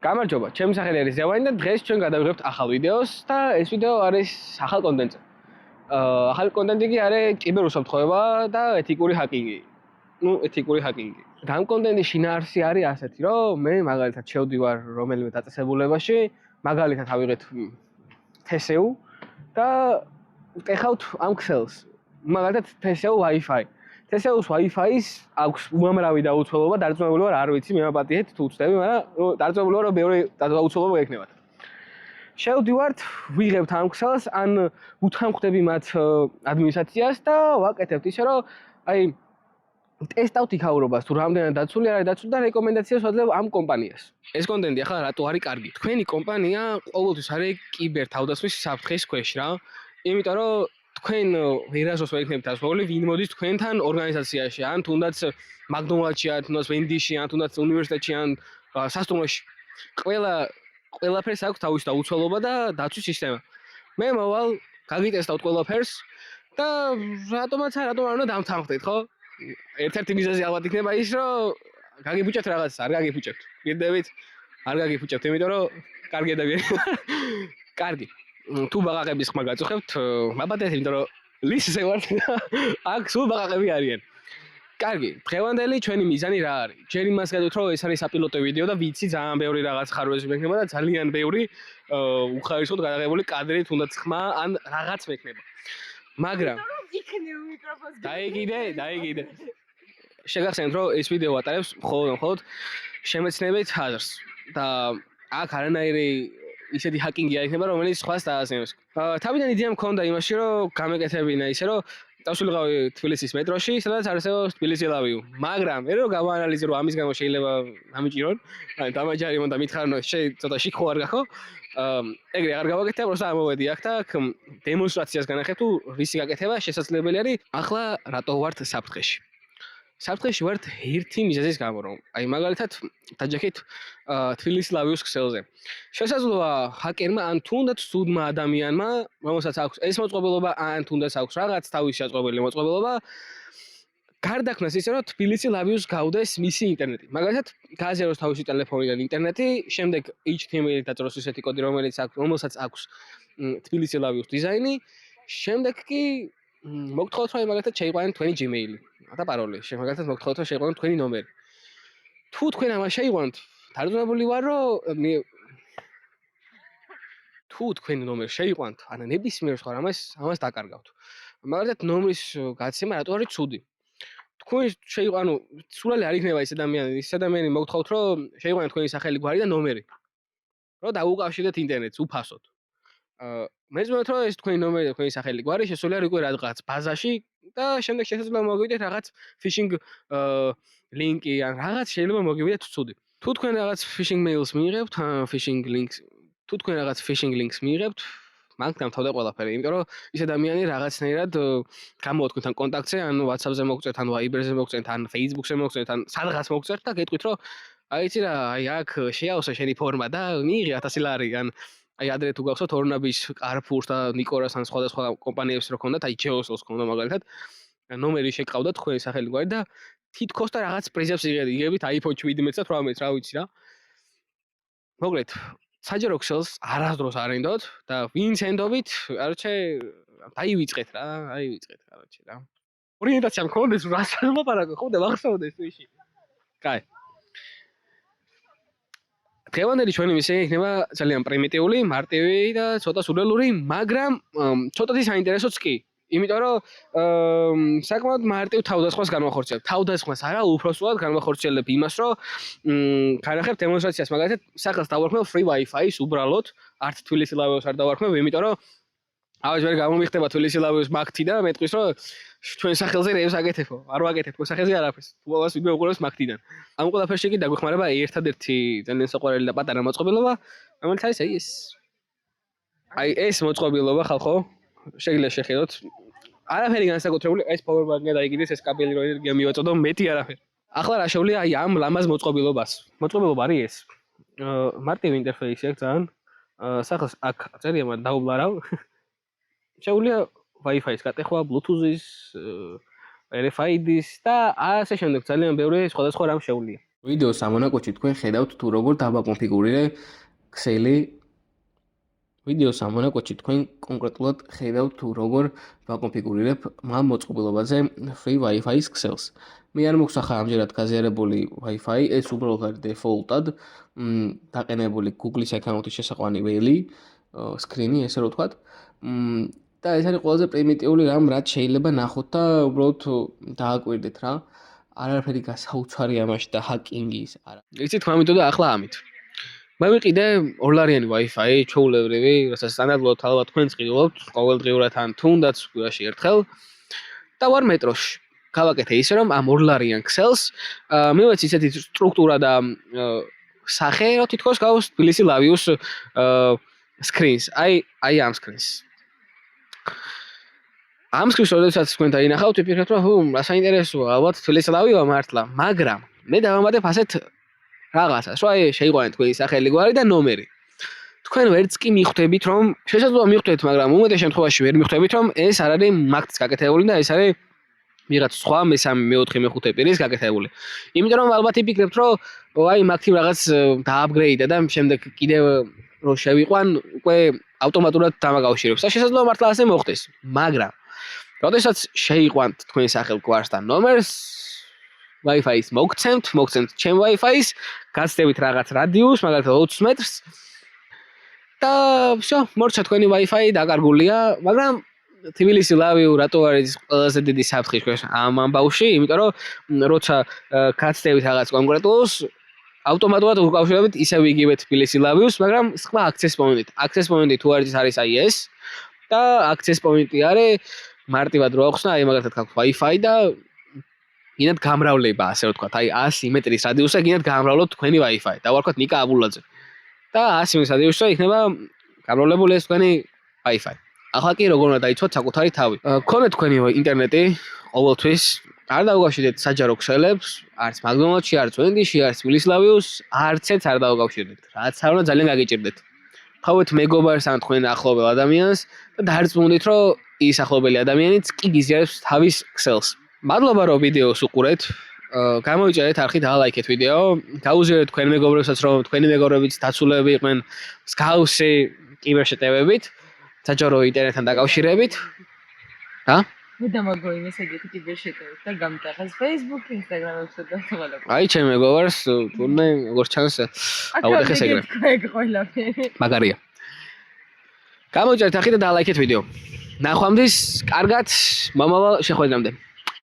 გამარჯობა, ჩემი სახელი არის ზევანი და დღეს ჩვენ გადავიღებთ ახალ ვიდეოს და ეს ვიდეო არის ახალ კონტენტზე. ახალი კონტენტი კი არის კიბერუსაფრთხოება და ეთიკური ჰაკინგი. ეთიკური ჰაკინგი. და ამ კონტენტის შინაარსი არის ასეთი, რომ მე მაგალითად შევდივარ რომელიმე დაწესებულებაში, მაგალითად ავიღეთ TSU და ვტეხავთ ამ ქსელს. მაგალითად TSU Wi-Fi. TSU-ს Wi-Fi-ის აქვს უამრავი დაუცველობა, დარწმუნებული ვარ, არ ვიცი, მე მაპატიეთ თუ ვწდები, მაგრამ დარწმუნებული ვარ, რომ ბევრი დაუცველობა გექნებათ. შევდივართ, ვიღებთ ამ ქსელს, ან უთანხმდები მათ ადმინისტრაციას და ვაკეთებთ ისე, რომ აი ტესტავთ იქაურობას, თუ რამდენად დაცული არის დაცული და რეკომენდაციას ვაძლევ ამ კომპანიას. ეს კონტენტი ახლა რატო არის კარგი? თქვენი კომპანია ყოველთვის არის კიბერ თავდასხმის საფრთხის ქვეშ რა. იმიტომ რომ თქვენ ვერასდროს ვერ იქნებით ასწავლი, ვინ მოდის თქვენთან ორგანიზაციაში, ან თუნდაც მაკდონალდსში, ან თუნდაც ვენდიში, ან თუნდაც უნივერსიტეტში, ან სასტუმროში. ყველაფერს აქვს თავისი დაუცველობა და დაცვის სისტემა. მე მოვალ, გაგიტესტავთ ყველაფერს და რატომაც არ უნდა დამთანხმდეთ, ხო? ერთ-ერთი მიზეზი ალბათ იქნება ის, რომ გაგიფუჭებთ რაღაცას, არ გაგიფუჭებთ. გირდებით, არ გაგიფუჭებთ, იმიტომ რომ კარგი ადამიანი. კარგი. თუ ბაღაყების ხმა გაწუხებთ, მაპატიეთ, იმიტომ რომ ლისზე ვარ და აქ სულ ბაღაყები არიან. კარგი, დღევანდელი ჩვენი მიზანი რა არის? ჯერ იმას გადავთ, რომ ეს არის საპილოტო ვიდეო და ვიცი ძალიან ბევრი რაღაც ხარვეზი მექნება და ძალიან ბევრი უხარისხოდ გადაღებული კადრი, თუნდაც ხმა ან რაღაც მექნება. მაგრამ იქნევ მიკროფონს. დაიგიდე. შეგახსენებთ, რომ ეს ვიდეო ატარებს მხოლოდ შემეცნებით აზრს და აქ არანაირი ისეთი ჰაკინგი არ იქნება, რომელიც სხვას დაასწრებს. თავიდან იდეა მქონდა იმაში, რომ გამეკეთებინა ისე, რომ დავსულიყავი თბილისის მეტროში, სადაც არსებობს თბილისი ლავიუ. მაგრამ მე რომ გავაანალიზე, რომ ამის გამო შეიძლება ამიჭირონ, აი დამაჯარიმონ და მითხარნო, ცოტა შიქ ხო არ გახო? ეგრე აღარ გავაკეთე, просто ამოვედი აქ და დემონსტრაციას განახებ თუ რისი გაკეთება შესაძლებელი არის. ახლა რატო ვართ საფრთხეში? საფრთხეში ვართ ერთი მიზეზის გამო, რომ აი მაგალითად დაჯექით თბილისის ლავიუს ქსელზე. შესაძლოა ჰაკერმა ან თუნდაც ცუდმა ადამიანმა, რომელსაც აქვს ეს მოწყობილობა, ან თუნდაც აქვს რაღაც თავისი შეწყობილი მოწყობილობა, გარდაქმნას ისე, რომ თბილისის ლავიუს გავდეს მისი ინტერნეტი. მაგალითად, გააზიაროს თავისი ტელეფონიდან ინტერნეტი, შემდეგ HTML-ით დაწროს ისეთი კოდი, რომელსაც აქვს თბილისის ლავიუს დიზაინი, შემდეგ კი მოგთხოვთ, რომ მაგალითად შეიყვანოთ თქვენი Gmail-ი და პაროლი. მაგალითად მოგთხოვთ, რომ შეიყვანოთ თქვენი ნომერი. თუ თქვენ ამას შეიყვანოთ, დარწმუნებული ვარ, რომ თუ თქვენი ნომერი შეიყვანოთ, ან ნებისმიერ სხვა ამას დაკარგავთ. მაგალითად, ნომრის გაცემა რატო არის ცუდი? თქვენ შეიყვანო, სულელი არ იქნება ეს ადამიანი მოგთხოვთ, რომ შეიყვანოთ თქვენი სახელი, გვარი და ნომერი. რომ დაუკავშირდეთ ინტერნეტს უფასოდ. მე ვთქვი, რომ ეს თქვენი ნომერი და თქვენი სახელი, გვარი შესულია უკვე რაღაც ბაზაში და შემდეგ შესაძლოა მოგივიდეთ რაღაც phishing ლინკი ან რაღაც შეიძლება მოგივიდეთ ცუდი. თუ თქვენ რაღაც phishing mails მიიღებთ, phishing links მიიღებთ, მაგ დამთავრდა ყველაფერი, იმიტომ რომ ის ადამიანი რაღაცნაირად გამოვა თქვენთან კონტაქტზე, ან WhatsApp-ზე მოგწერთ, ან Viber-ზე მოგწერთ, ან Facebook-ზე მოგწერთ, ან სადღაც მოგწერთ და გეტყვით, რომ აი იცი რა, აი აქ შეავსო შენი ფორმა და მიიღე 1000 ლარი, ან აი ადრე თუ გახსოვთ ორნაბის, Carrefour-ს და Nicoras ან სხვადასხვა კომპანიებს რო ქონდათ, აი Geos-ს ქონდა მაგალითად, ნომერი შეკავდათ თქვენი სახელი გვარი და თითქოს და რაღაც პრიზებს იღებით, iPhone 17-ს და 18-ს, რა ვიცი რა. მოგლეთ, საჯარო ქსელს არასდროს არ ენდოთ და ვინც ენდობით, არჩე დაივიწყეთ რა, არჩე რა. ორიენტაცია მქონდეს, რასაც მოპარაკო, ხოდა მახსოვდეს თვიში. კაი. დღევანდელი ჩვენი მისია იქნება ძალიან პრიმიტიული, მარტივი და ცოტა სულელური, მაგრამ ცოტათი საინტერესოც კი. იმიტომ რომ საკმაოდ მარტივ თავდასხმას განვახორციელებთ. თავდასხმას არა, უпроსტად განვახორციელებთ იმას, რომ განახებთ დემონსტრაციას, მაგალითად, სახელს დავარქმევ free Wi-Fi-ს უბრალოდ, არც თბილისის ლავიუს არ დავარქმევ, იმიტომ რომ ავეჯ ვერ გამომიხდება თბილისის ლავიუს მაგთი და მეტყვის, რომ ჩვენ სახელზე რეებს აკეთებო. არ ვაკეთებ თქვენ სახელზე არაფერს. უბრალოდ ვიდეო უყურებს მაგთიდან. ამ ყველაფერში კი დაგვეხმარება ერთადერთი ძალიან საყვარელი და პატარა მოწყობილობა, რომელიც არის აი ეს მოწყობილობა ხალხო, შეგიძლიათ შეხედოთ. არაფერი განსაკუთრებული, ეს power bank-ი დაიგიდეს, ეს კაბელი რო ენერგია მივაწოდო, მეტი არაფერი. ახლა რა შევლია აი ამ ლამაზ მოწყობილობას. მოწყობილობა არის ეს. მარტივი ინტერფეისი აქვს ძალიან. სახელს აქ წერია, მაგრამ დაუბლარავ. შევლია Wi-Fi-ის გატეხვა, Bluetooth-ის, RFID-ის და ასე შემდეგ ძალიან ბევრი სხვადასხვა რამ შეუძლია. ვიდეოს ამონაკვეთში თქვენ ხედავთ თუ როგორ დავაკონფიგურირე ქსელი ვიდეოს ამონაკვეთში თქვენ კონკრეტულად ხედავთ თუ როგორ ვაკონფიგურირებ მან მოწყობილობაზე free Wi-Fi-ის ქსელს. მე არ მოგსახა ამჯერად გაზიარებული Wi-Fi, ეს უბრალოდ არის დეფოლტად დაყენებული Google-ის აკაუნტის შესაყვანებელი სკრინი, ესე რომ ვთქვათ. და ეს არის ყველაზე პრიმიტიული რამ, რაც შეიძლება ნახოთ და უბრალოდ დააკვირდეთ რა. არაფერი გასაუცარი ამაში და ჰაკინგის არა. იცით რა ამიტომ და ახლა ამით. მე ვიყიდე ორლარიანი Wi-Fi, ჩვეულებრივი, რასაც სტანდარტულად ალბათ თქვენც ყიდულობთ, ყოველდღიურად ან თუნდაც კვირაში ერთხელ. და ვარ მეტროში. გავაკეთე ისე რომ ამ ორლარიან ქსელს მივეც ისეთი სტრუქტურა და სახე, რომ თითქოს გავს თბილისი ლავიუს სკრინს. აი ამ სკრინს. ამ სკრინს როდესაც თქვენ დაინახავთ, ვფიქრეთ რომ რა საინტერესოა, ალბათ თბილისი ლავიუა მართლა, მაგრამ მე დავამატებ ასეთ რაღაცას, რომ აი შეიყვანეთ თქვენი სახელი გვარი და ნომერი. თქვენ ვერც კი მიხვდებით რომ შესაძლოა მიხვდეთ, მაგრამ უმეტეს შემთხვევაში ვერ მიხვდებით რომ ეს არ არის მაგთის გაკეთებული და ეს არის ვიღაც სხვა მესამე, მეოთხე, მეხუთე პირის გაკეთებული. იმიტომ რომ ალბათ იფიქრებთ რომ აი მაგთი რაღაც დააპგრეიდა და შემდეგ კიდევ რო შევიყვან, უკვე ავტომატურად დამაკავშირებს. და შესაძლოა მართლა ასე მოხდეს, მაგრამ როდესაც შეიყვანთ თქვენი სახელგვარს და ნომერს Wi-Fi-ის მოგცემთ ჩემ Wi-Fi-ის, გაცდებით რაღაც რადიუსს, მაგალითად 20 მეტრს. და всё, მორჩა თქვენი Wi-Fi დაკარგულია, მაგრამ თბილისი ლავიუ რატო არის ყველაზე დიდი საფრთხე ამ ამბავში, იმიტომ რომ როცა გაცდებით რაღაც კონკრეტულს, ავტომატურად უკავშირებით ისევ იგივე თბილისი ლავიუს, მაგრამ სხვა access point-ით. access point-ი თუ არის აი ეს და access point-ი არის მარტივად რო ახსნა, აი მაგალითად გაქვთ Wi-Fi და გინდათ გამრავლება, ასე რომ ვთქვათ, აი 100 მეტრის რადიუსზე გინდათ გამრავლოთ თქვენი Wi-Fi. და ვარქვათ ნიკა აბულაძე. და 100 მეტრის რადიუსზე იქნება გამრავლებული ეს თქვენი Wi-Fi. ახლა კი როგორ უნდა დაიცვათ საკუთარი თავი. გქონდეთ თქვენი ინტერნეტი ყოველთვის, არ დაუკავშირდეთ საჯარო ქსელებს, არც McDonald's-ში, არც Wendy's-ში, არც თბილისი ლავიუს, არცეთ არ დაუკავშირდეთ. რაც არ უნდა ძალიან გაგიჭირდეთ. ხავეთ მეგობარს ან თქვენ ახლობელ ადამიანს და დარწმუნდით, რომ ის ახლობელი ადამიანიც კი გიზიარებს თავის ქსელს. მადლობა რომ ვიდეოს უყურეთ. გამოიწერეთ არხით ალაიქეთ ვიდეო. გაუზიარეთ თქვენ მეგობრებსაც რომ თქვენი მეგობრებიც დაცულები იყვნენ მსგავსი კიბერშეტევებით, საჯარო ინტერნეტთან დაკავშირებით. რა? მე დამაგოი მესაგეთი კიბერშეტევით და გამტახეს Facebook, Instagram-ზე და ყველაფერი. აი ჩემ მეგობარს თურმე როგორც ჩანს აუტეხეს ეგრე. ყველაფერი. მაგარია. გამოიწერეთ არხით და ალაიქეთ ვიდეო. ნახვამდის, კარგად, მომავალ შეხვედრამდე.